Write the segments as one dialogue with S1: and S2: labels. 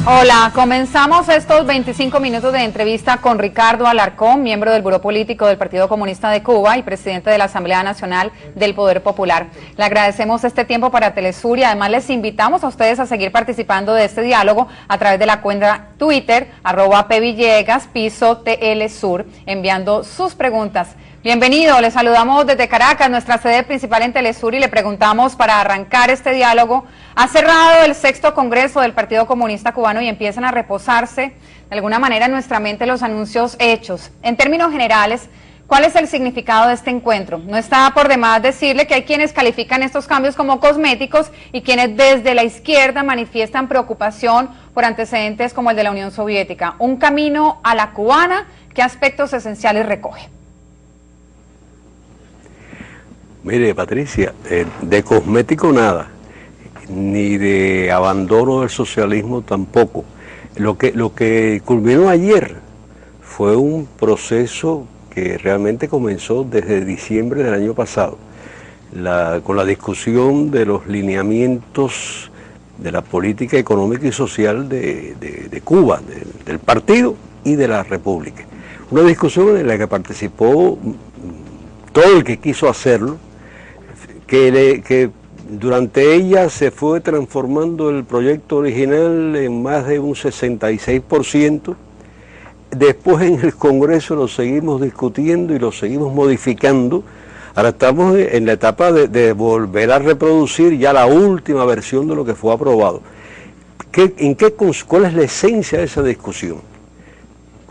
S1: Hola, comenzamos estos 25 minutos de entrevista con Ricardo Alarcón, miembro del Buró Político del Partido Comunista de Cuba y presidente de la Asamblea Nacional del Poder Popular. Le agradecemos este tiempo para Telesur y además les invitamos a ustedes a seguir participando de este diálogo a través de la cuenta Twitter, @pvillegas, piso TLSur, enviando sus preguntas. Bienvenido, le saludamos desde Caracas, nuestra sede principal en Telesur, y le preguntamos, para arrancar este diálogo, ha cerrado el 6º Congreso del Partido Comunista Cubano y empiezan a reposarse de alguna manera en nuestra mente los anuncios hechos. En términos generales, ¿cuál es el significado de este encuentro? No está por demás decirle que hay quienes califican estos cambios como cosméticos y quienes desde la izquierda manifiestan preocupación por antecedentes como el de la Unión Soviética. Un camino a la cubana, ¿qué aspectos esenciales recoge?
S2: Mire, Patricia, de cosmético nada, ni de abandono del socialismo tampoco. Lo que culminó ayer fue un proceso que realmente comenzó desde diciembre del año pasado, con la discusión de los lineamientos de la política económica y social de Cuba, del partido y de la República. Una discusión en la que participó todo el que quiso hacerlo, que durante ella se fue transformando el proyecto original en más de un 66%. Después en el Congreso lo seguimos discutiendo y lo seguimos modificando. Ahora estamos en la etapa de volver a reproducir ya la última versión de lo que fue aprobado. ¿Cuál es la esencia de esa discusión?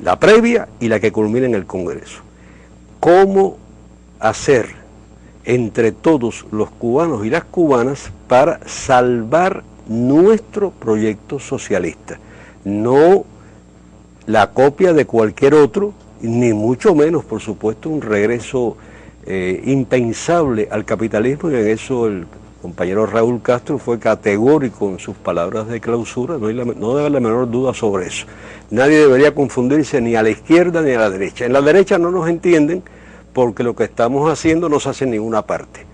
S2: La previa y la que culmina en el Congreso. ¿Cómo hacer entre todos los cubanos y las cubanas para salvar nuestro proyecto socialista? No la copia de cualquier otro, ni mucho menos, por supuesto, un regreso impensable al capitalismo, y en eso el compañero Raúl Castro fue categórico en sus palabras de clausura. No debe haber la menor duda sobre eso. Nadie debería confundirse ni a la izquierda ni a la derecha. En la derecha no nos entienden, porque lo que estamos haciendo no se hace en ninguna parte.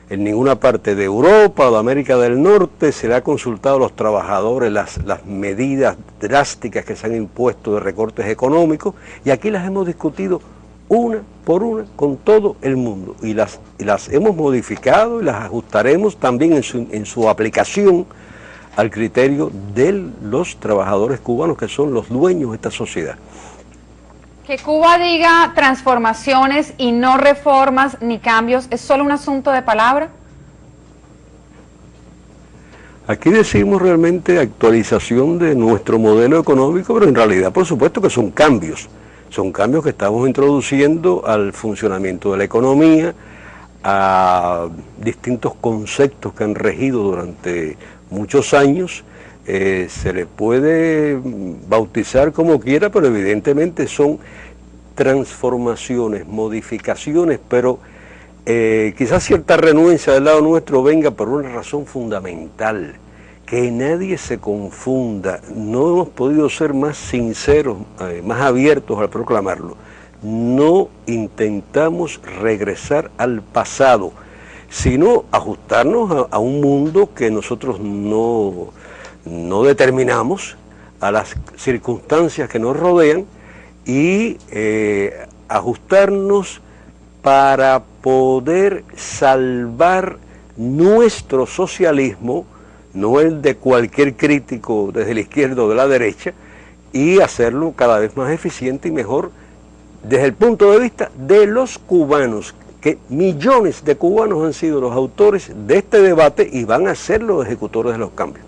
S2: En ninguna parte de Europa o de América del Norte se le ha consultado a los trabajadores las medidas drásticas que se han impuesto de recortes económicos, y aquí las hemos discutido una por una con todo el mundo, y las hemos modificado y las ajustaremos también en su aplicación al criterio de los trabajadores cubanos, que son los dueños de esta sociedad.
S1: Que Cuba diga transformaciones y no reformas ni cambios, ¿es solo un asunto de palabra?
S2: Aquí decimos realmente actualización de nuestro modelo económico, pero en realidad por supuesto que son cambios que estamos introduciendo al funcionamiento de la economía, a distintos conceptos que han regido durante muchos años. Se le puede bautizar como quiera, pero evidentemente son transformaciones, modificaciones, pero quizás cierta renuencia del lado nuestro venga por una razón fundamental: que nadie se confunda. No hemos podido ser más sinceros, más abiertos al proclamarlo. No intentamos regresar al pasado, sino ajustarnos a un mundo que nosotros no determinamos, a las circunstancias que nos rodean, y ajustarnos para poder salvar nuestro socialismo, no el de cualquier crítico desde la izquierda o de la derecha, y hacerlo cada vez más eficiente y mejor desde el punto de vista de los cubanos, que millones de cubanos han sido los autores de este debate y van a ser los ejecutores de los cambios.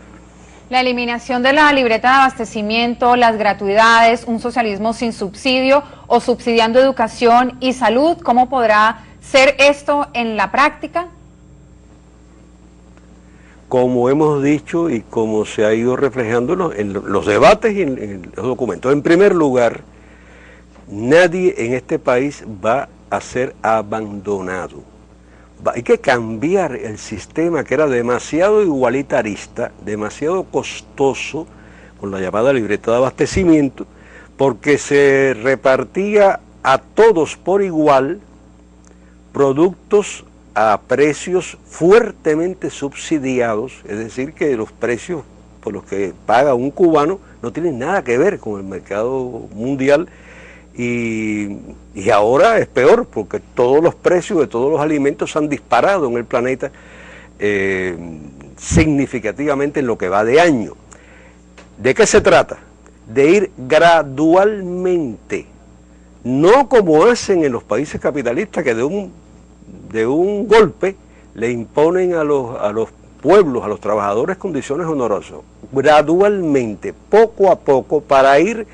S1: La eliminación de la libreta de abastecimiento, las gratuidades, un socialismo sin subsidio o subsidiando educación y salud, ¿cómo podrá ser esto en la práctica?
S2: Como hemos dicho y como se ha ido reflejando en los debates y en los documentos. En primer lugar, nadie en este país va a ser abandonado. Hay que cambiar el sistema, que era demasiado igualitarista, demasiado costoso, con la llamada libreta de abastecimiento, porque se repartía a todos por igual productos a precios fuertemente subsidiados, es decir, que los precios por los que paga un cubano no tienen nada que ver con el mercado mundial y ahora es peor porque todos los precios de todos los alimentos han disparado en el planeta significativamente en lo que va de año. ¿De qué se trata? De ir gradualmente, no como hacen en los países capitalistas que de un golpe le imponen a los pueblos, a los trabajadores condiciones onerosas, gradualmente, poco a poco, para ir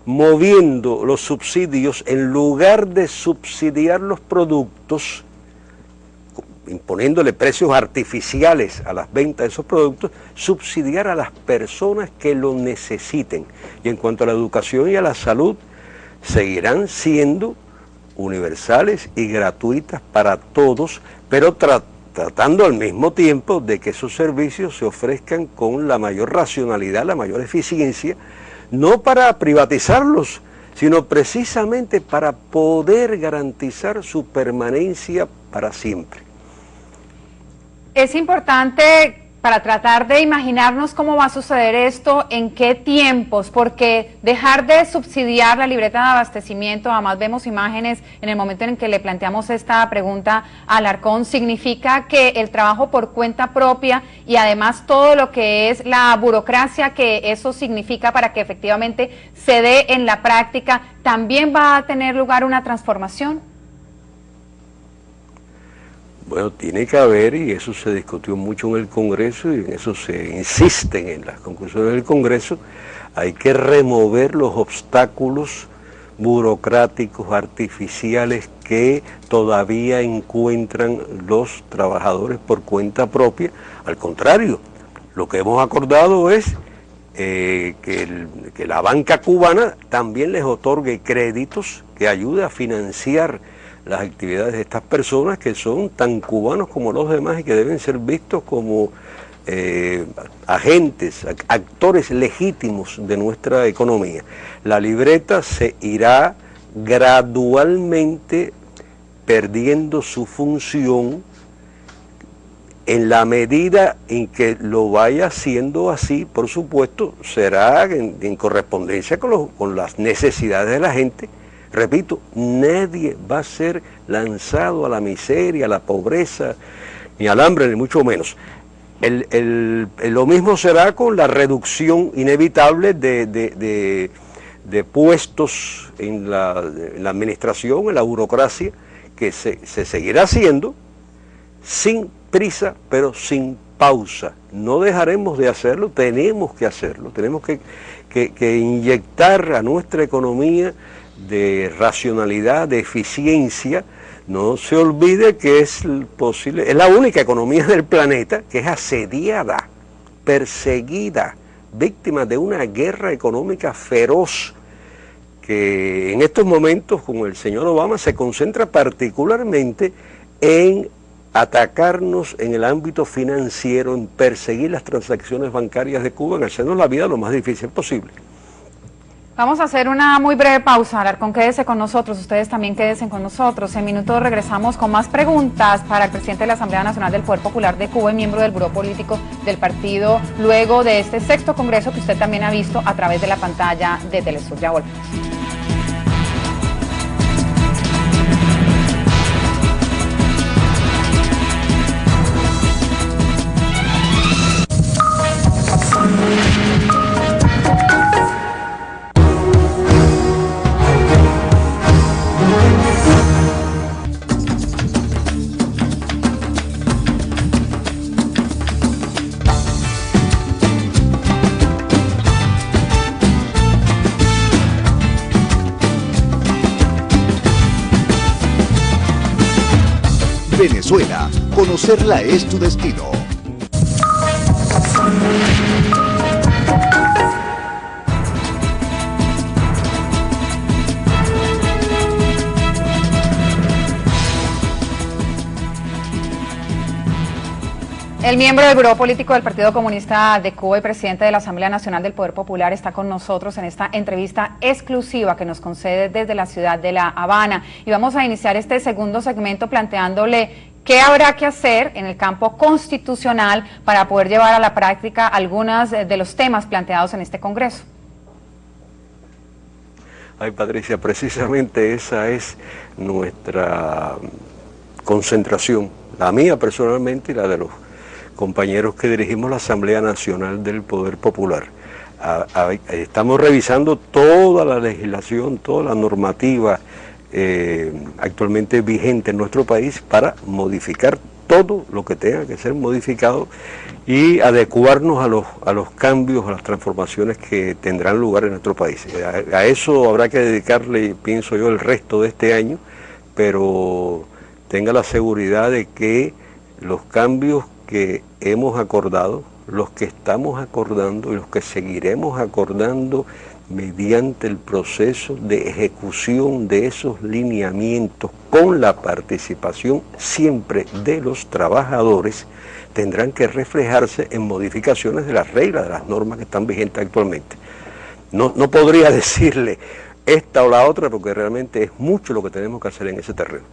S2: moviendo los subsidios en lugar de subsidiar los productos, imponiéndole precios artificiales a las ventas de esos productos, subsidiar a las personas que lo necesiten. Y en cuanto a la educación y a la salud, seguirán siendo universales y gratuitas para todos, pero tratando al mismo tiempo de que esos servicios se ofrezcan con la mayor racionalidad, la mayor eficiencia, no para privatizarlos, sino precisamente para poder garantizar su permanencia para siempre.
S1: Es importante para tratar de imaginarnos cómo va a suceder esto, en qué tiempos, porque dejar de subsidiar la libreta de abastecimiento, además vemos imágenes en el momento en que le planteamos esta pregunta a Alarcón, significa que el trabajo por cuenta propia y además todo lo que es la burocracia que eso significa para que efectivamente se dé en la práctica, ¿también va a tener lugar una transformación?
S2: Bueno, tiene que haber, y eso se discutió mucho en el Congreso, y en eso se insisten en las conclusiones del Congreso, hay que remover los obstáculos burocráticos, artificiales, que todavía encuentran los trabajadores por cuenta propia. Al contrario, lo que hemos acordado es que la banca cubana también les otorgue créditos que ayude a financiar las actividades de estas personas que son tan cubanos como los demás y que deben ser vistos como agentes, actores legítimos de nuestra economía. La libreta se irá gradualmente perdiendo su función en la medida en que lo vaya haciendo así. Por supuesto, será en correspondencia con las necesidades de la gente. Repito, nadie va a ser lanzado a la miseria, a la pobreza, ni al hambre, ni mucho menos. Lo mismo será con la reducción inevitable de puestos en la administración, en la burocracia, que se seguirá haciendo sin prisa, pero sin pausa. No dejaremos de hacerlo, tenemos que hacerlo, tenemos que inyectar a nuestra economía de racionalidad, de eficiencia. No se olvide que es la única economía del planeta que es asediada, perseguida, víctima de una guerra económica feroz, que en estos momentos con el señor Obama se concentra particularmente en atacarnos en el ámbito financiero, en perseguir las transacciones bancarias de Cuba, en hacernos la vida lo más difícil posible.
S1: Vamos a hacer una muy breve pausa. Alarcón, quédese con nosotros, ustedes también quédense con nosotros. En minutos regresamos con más preguntas para el presidente de la Asamblea Nacional del Poder Popular de Cuba y miembro del Buró Político del partido, luego de este sexto congreso que usted también ha visto a través de la pantalla de Telesur. Ya volvemos.
S3: Venezuela, conocerla es tu destino.
S1: El miembro del Buró Político del Partido Comunista de Cuba y presidente de la Asamblea Nacional del Poder Popular está con nosotros en esta entrevista exclusiva que nos concede desde la ciudad de La Habana. Y vamos a iniciar este segundo segmento planteándole qué habrá que hacer en el campo constitucional para poder llevar a la práctica algunos de los temas planteados en este Congreso.
S2: Ay, Patricia, precisamente esa es nuestra concentración, la mía personalmente y la de los compañeros que dirigimos la Asamblea Nacional del Poder Popular. Estamos revisando toda la legislación, toda la normativa actualmente vigente en nuestro país para modificar todo lo que tenga que ser modificado y adecuarnos a los cambios, a las transformaciones que tendrán lugar en nuestro país. A eso habrá que dedicarle, pienso yo, el resto de este año, pero tenga la seguridad de que los cambios que hemos acordado, los que estamos acordando y los que seguiremos acordando mediante el proceso de ejecución de esos lineamientos con la participación siempre de los trabajadores, tendrán que reflejarse en modificaciones de las reglas, de las normas que están vigentes actualmente. No podría decirle esta o la otra porque realmente es mucho lo que tenemos que hacer en ese terreno.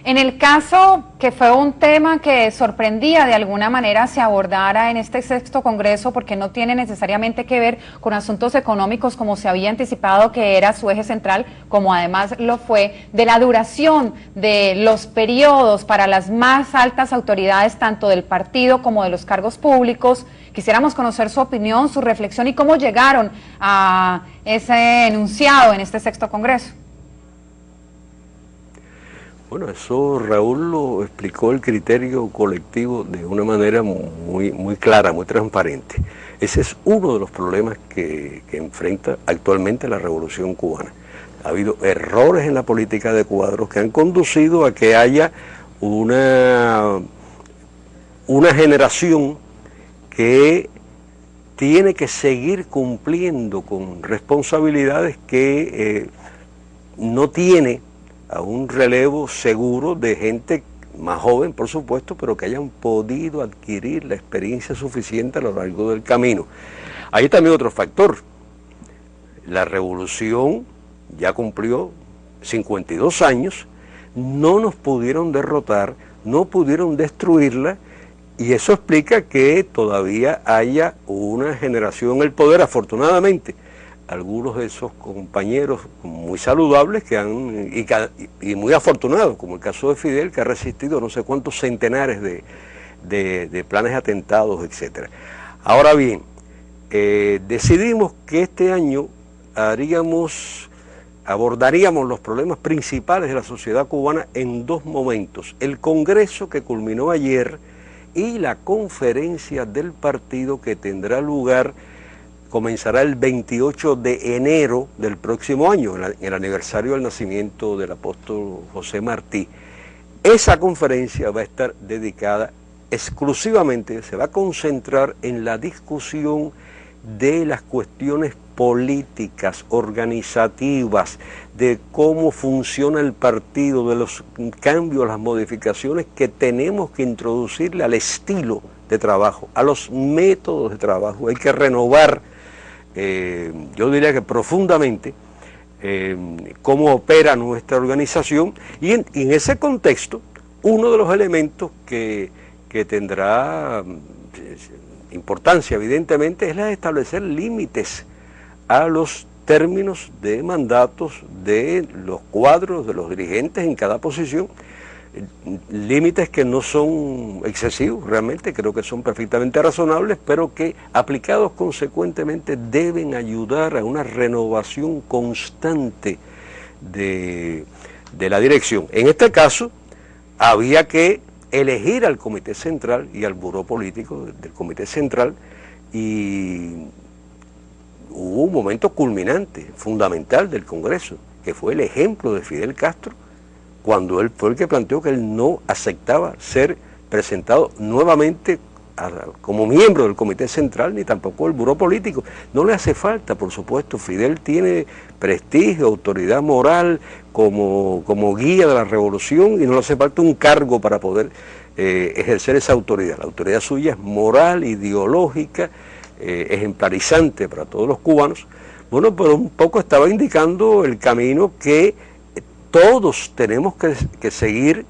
S1: En el caso que fue un tema que sorprendía de alguna manera se abordara en este sexto congreso porque no tiene necesariamente que ver con asuntos económicos como se había anticipado que era su eje central, como además lo fue, de la duración de los periodos para las más altas autoridades tanto del partido como de los cargos públicos. Quisiéramos conocer su opinión, su reflexión y cómo llegaron a ese enunciado en este sexto congreso.
S2: Bueno, eso Raúl lo explicó el criterio colectivo de una manera muy clara, muy transparente. Ese es uno de los problemas que enfrenta actualmente la Revolución Cubana. Ha habido errores en la política de cuadros que han conducido a que haya una generación que tiene que seguir cumpliendo con responsabilidades que no tiene a un relevo seguro de gente más joven, por supuesto, pero que hayan podido adquirir la experiencia suficiente a lo largo del camino. Hay también otro factor. La revolución ya cumplió 52 años, no nos pudieron derrotar, no pudieron destruirla, y eso explica que todavía haya una generación en el poder, afortunadamente. Algunos de esos compañeros muy saludables y muy afortunados, como el caso de Fidel, que ha resistido no sé cuántos centenares de planes de atentados, etc. Ahora bien, decidimos que este año abordaríamos los problemas principales de la sociedad cubana en dos momentos: el Congreso que culminó ayer y la conferencia del partido que tendrá lugar, comenzará el 28 de enero del próximo año, en el aniversario del nacimiento del apóstol José Martí. Esa conferencia va a estar dedicada exclusivamente, se va a concentrar en la discusión de las cuestiones políticas, organizativas, de cómo funciona el partido, de los cambios, las modificaciones que tenemos que introducirle al estilo de trabajo, a los métodos de trabajo. Hay que renovar, yo diría que profundamente, cómo opera nuestra organización, y en ese contexto, uno de los elementos que tendrá importancia, evidentemente, es la de establecer límites a los términos de mandatos de los cuadros, de los dirigentes en cada posición, límites que no son excesivos, realmente creo que son perfectamente razonables, pero que aplicados consecuentemente deben ayudar a una renovación constante de la dirección. En este caso, había que elegir al Comité Central y al Buró Político del Comité Central, y hubo un momento culminante, fundamental del Congreso, que fue el ejemplo de Fidel Castro, cuando él fue el que planteó que él no aceptaba ser presentado nuevamente como miembro del Comité Central, ni tampoco del Buró Político. No le hace falta, por supuesto. Fidel tiene prestigio, autoridad moral como guía de la revolución, y no le hace falta un cargo para poder ejercer esa autoridad. La autoridad suya es moral, ideológica, ejemplarizante para todos los cubanos. Bueno, pero un poco estaba indicando el camino que todos tenemos que seguir,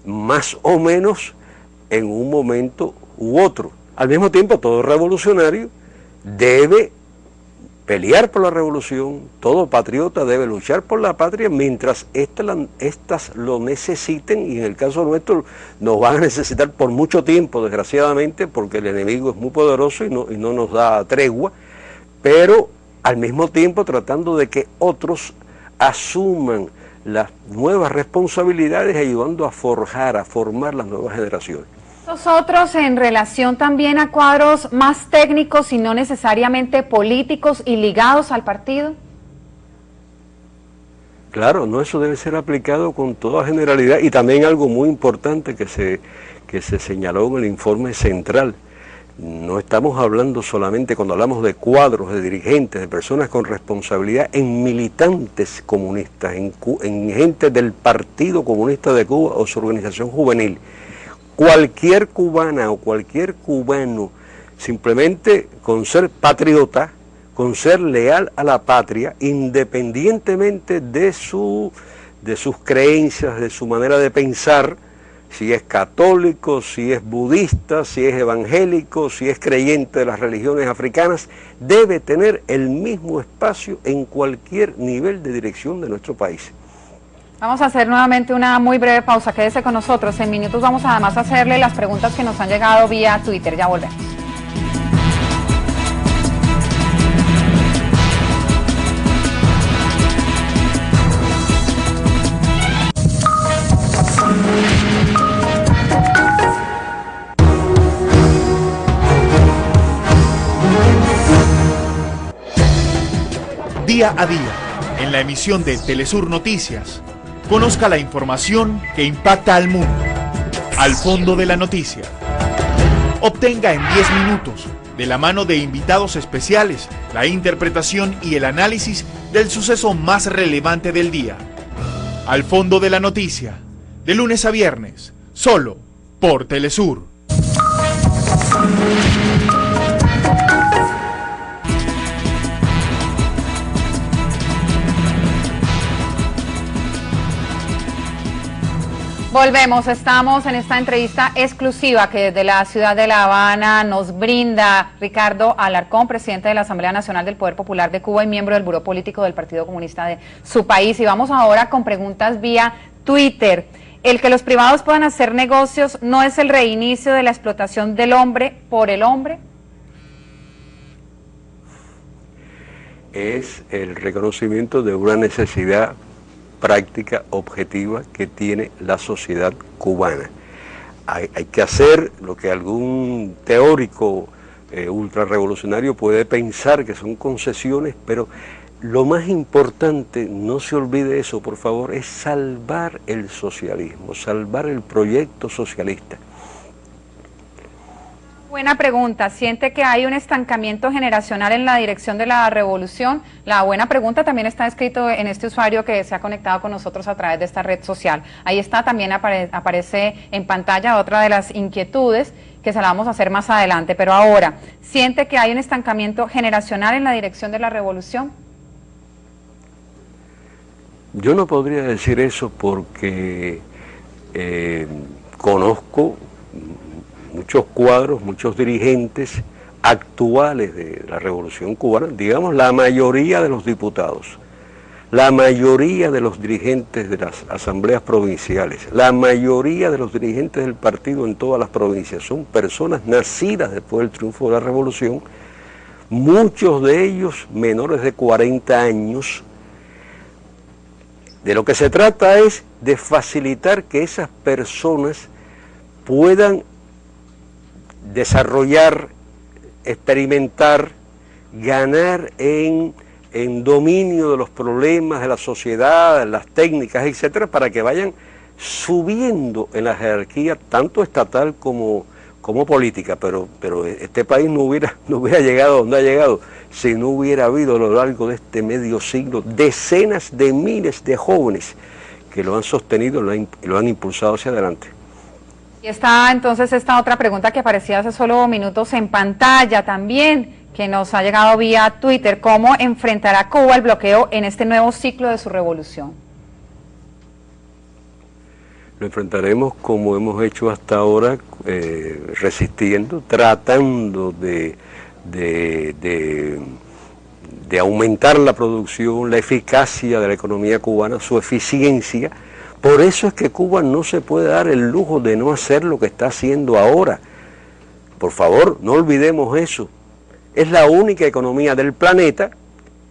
S2: más o menos en un momento u otro. Al mismo tiempo, todo revolucionario debe pelear por la revolución, todo patriota debe luchar por la patria mientras estas lo necesiten, y en el caso nuestro nos van a necesitar por mucho tiempo, desgraciadamente, porque el enemigo es muy poderoso y no nos da tregua, pero al mismo tiempo tratando de que otros asuman las nuevas responsabilidades, ayudando a forjar, a formar las nuevas generaciones.
S1: Nosotros en relación también a cuadros más técnicos y no necesariamente políticos y ligados al partido.
S2: Claro, no, eso debe ser aplicado con toda generalidad, y también algo muy importante que se señaló en el informe central. No estamos hablando solamente, cuando hablamos de cuadros, de dirigentes, de personas con responsabilidad, en militantes comunistas, en gente del Partido Comunista de Cuba o su organización juvenil. Cualquier cubana o cualquier cubano, simplemente con ser patriota, con ser leal a la patria, independientemente de sus creencias, de su manera de pensar, si es católico, si es budista, si es evangélico, si es creyente de las religiones africanas, debe tener el mismo espacio en cualquier nivel de dirección de nuestro país.
S1: Vamos a hacer nuevamente una muy breve pausa, quédese con nosotros. En minutos vamos además a hacerle las preguntas que nos han llegado vía Twitter. Ya volvemos.
S4: Día a día, en la emisión de Telesur Noticias, conozca la información que impacta al mundo. Al fondo de la noticia. Obtenga en 10 minutos, de la mano de invitados especiales, la interpretación y el análisis del suceso más relevante del día. Al fondo de la noticia, de lunes a viernes, solo por Telesur.
S1: Volvemos, estamos en esta entrevista exclusiva que desde la ciudad de La Habana nos brinda Ricardo Alarcón, presidente de la Asamblea Nacional del Poder Popular de Cuba y miembro del Buró Político del Partido Comunista de su país. Y vamos ahora con preguntas vía Twitter. ¿El que los privados puedan hacer negocios no es el reinicio de la explotación del hombre por el hombre?
S2: Es el reconocimiento de una necesidad práctica, objetiva, que tiene la sociedad cubana. Hay que hacer lo que algún teórico ultrarrevolucionario puede pensar que son concesiones, pero lo más importante, no se olvide eso, por favor, es salvar el socialismo, salvar el proyecto socialista.
S1: Buena pregunta. ¿Siente que hay un estancamiento generacional en la dirección de la revolución? La buena pregunta también está escrito en este usuario que se ha conectado con nosotros a través de esta red social. Ahí está, también aparece en pantalla otra de las inquietudes que se la vamos a hacer más adelante. Pero ahora, ¿siente que hay un estancamiento generacional en la dirección de la revolución?
S2: Yo no podría decir eso porque conozco muchos cuadros, muchos dirigentes actuales de la Revolución Cubana, digamos la mayoría de los diputados, la mayoría de los dirigentes de las asambleas provinciales, la mayoría de los dirigentes del partido en todas las provincias, son personas nacidas después del triunfo de la Revolución, muchos de ellos menores de 40 años. De lo que se trata es de facilitar que esas personas puedan desarrollar, experimentar, ganar en dominio de los problemas de la sociedad, las técnicas, etcétera, para que vayan subiendo en la jerarquía tanto estatal como política, pero este país no hubiera llegado donde ha llegado si no hubiera habido a lo largo de este medio siglo decenas de miles de jóvenes que lo han sostenido y lo han impulsado hacia adelante.
S1: Y está entonces esta otra pregunta que aparecía hace solo minutos en pantalla también, que nos ha llegado vía Twitter. ¿Cómo enfrentará Cuba el bloqueo en este nuevo ciclo de su revolución?
S2: Lo enfrentaremos como hemos hecho hasta ahora, resistiendo, tratando de de aumentar la producción, la eficacia de la economía cubana, su eficiencia. Por eso es que Cuba no se puede dar el lujo de no hacer lo que está haciendo ahora. Por favor, no olvidemos eso. Es la única economía del planeta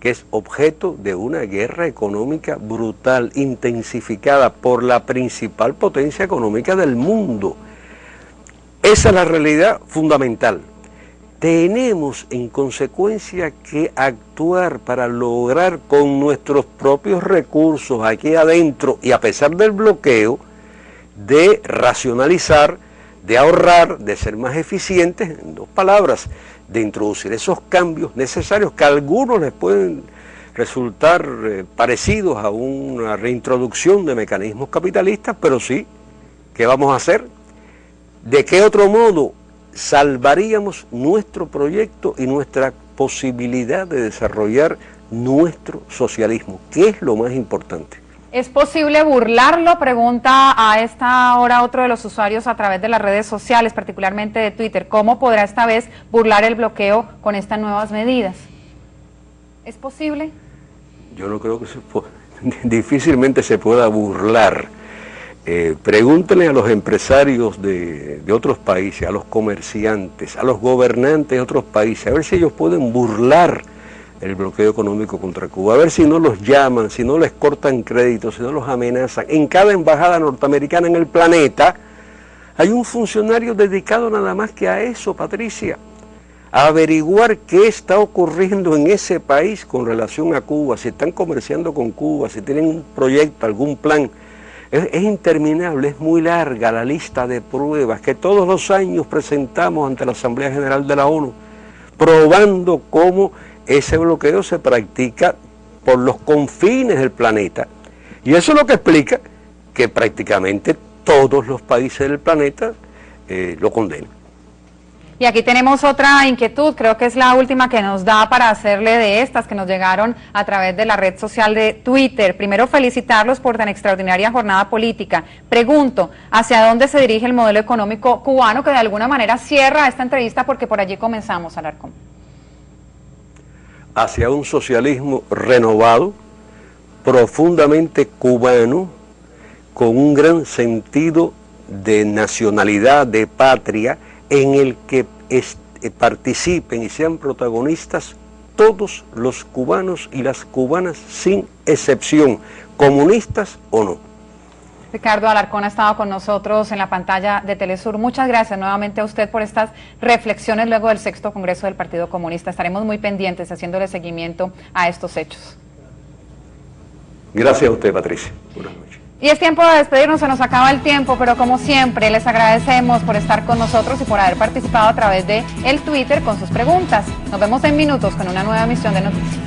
S2: que es objeto de una guerra económica brutal, intensificada por la principal potencia económica del mundo. Esa es la realidad fundamental. Tenemos en consecuencia que actuar para lograr con nuestros propios recursos aquí adentro y a pesar del bloqueo, de racionalizar, de ahorrar, de ser más eficientes, en dos palabras, de introducir esos cambios necesarios que a algunos les pueden resultar parecidos a una reintroducción de mecanismos capitalistas, pero sí, ¿qué vamos a hacer? ¿De qué otro modo salvaríamos nuestro proyecto y nuestra posibilidad de desarrollar nuestro socialismo? ¿Qué es lo más importante?
S1: ¿Es posible burlarlo? Pregunta a esta hora otro de los usuarios a través de las redes sociales, particularmente de Twitter. ¿Cómo podrá esta vez burlar el bloqueo con estas nuevas medidas? ¿Es posible?
S2: Yo no creo que difícilmente se pueda burlar. Pregúntenle a los empresarios de otros países, a los comerciantes, a los gobernantes de otros países, a ver si ellos pueden burlar el bloqueo económico contra Cuba, a ver si no los llaman, si no les cortan créditos, si no los amenazan. En cada embajada norteamericana en el planeta hay un funcionario dedicado nada más que a eso, Patricia, a averiguar qué está ocurriendo en ese país con relación a Cuba, si están comerciando con Cuba, si tienen un proyecto, algún plan. Es interminable, es muy larga la lista de pruebas que todos los años presentamos ante la Asamblea General de la ONU, probando cómo ese bloqueo se practica por los confines del planeta. Y eso es lo que explica que prácticamente todos los países del planeta lo condenan.
S1: Y aquí tenemos otra inquietud, creo que es la última que nos da para hacerle de estas que nos llegaron a través de la red social de Twitter. Primero, felicitarlos por tan extraordinaria jornada política. Pregunto, ¿hacia dónde se dirige el modelo económico cubano que de alguna manera cierra esta entrevista porque por allí comenzamos, Alarcón?
S2: Hacia un socialismo renovado, profundamente cubano, con un gran sentido de nacionalidad, de patria, en el que participen y sean protagonistas todos los cubanos y las cubanas sin excepción, comunistas o no.
S1: Ricardo Alarcón ha estado con nosotros en la pantalla de Telesur. Muchas gracias nuevamente a usted por estas reflexiones luego del 6º Congreso del Partido Comunista. Estaremos muy pendientes haciéndole seguimiento a estos hechos.
S2: Gracias a usted, Patricia. Buenas noches.
S1: Y es tiempo de despedirnos, se nos acaba el tiempo, pero como siempre les agradecemos por estar con nosotros y por haber participado a través de el Twitter con sus preguntas. Nos vemos en minutos con una nueva emisión de Noticias.